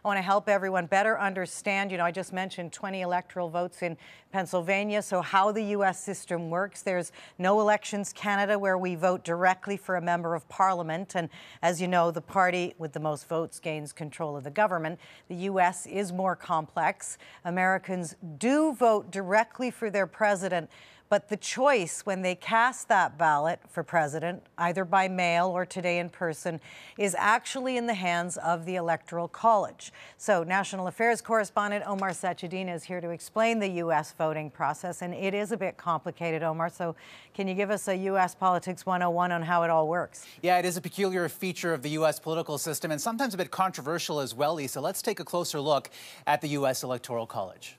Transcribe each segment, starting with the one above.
I want to help everyone better understand, I just mentioned 20 electoral votes in Pennsylvania, so how the U.S. system works. There's no Elections Canada where we vote directly for a member of parliament, and as you know, the party with the most votes gains control of the government. The U.S. is more complex. Americans do vote directly for their president, but the choice when they cast that ballot for president, either by mail or today in person, is actually in the hands of the Electoral College. So National Affairs correspondent Omar Sachedina is here to explain the U.S. voting process, and it is a bit complicated, Omar. So can you give us a U.S. Politics 101 on how it all works? Yeah, it is a peculiar feature of the U.S. political system and sometimes a bit controversial as well, Lisa. Let's take a closer look at the U.S. Electoral College.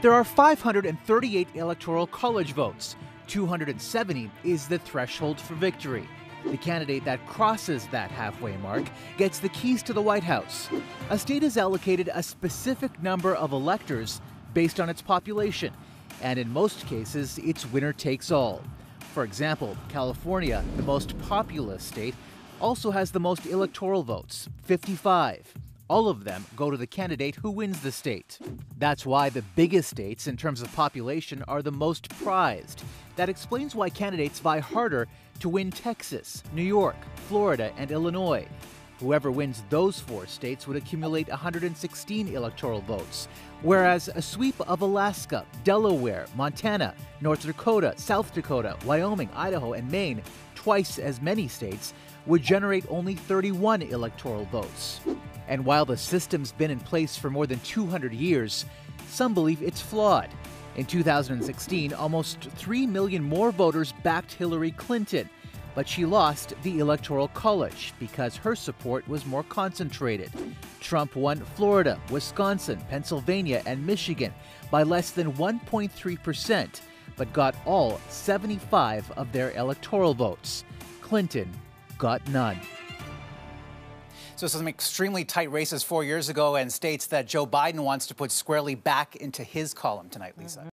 There are 538 Electoral College votes. 270 is the threshold for victory. The candidate that crosses that halfway mark gets the keys to the White House. A state is allocated a specific number of electors based on its population, and in most cases, it's winner takes all. For example, California, the most populous state, also has the most electoral votes, 55. All of them go to the candidate who wins the state. That's why the biggest states in terms of population are the most prized. That explains why candidates vie harder to win Texas, New York, Florida, and Illinois. Whoever wins those 4 states would accumulate 116 electoral votes, whereas a sweep of Alaska, Delaware, Montana, North Dakota, South Dakota, Wyoming, Idaho, and Maine, twice as many states, would generate only 31 electoral votes. And while the system's been in place for more than 200 years, some believe it's flawed. In 2016, almost 3 million more voters backed Hillary Clinton, but she lost the Electoral College because her support was more concentrated. Trump won Florida, Wisconsin, Pennsylvania, and Michigan by less than 1.3%, but got all 75 of their electoral votes. Clinton got none. So some extremely tight races 4 years ago and states that Joe Biden wants to put squarely back into his column tonight, Lisa.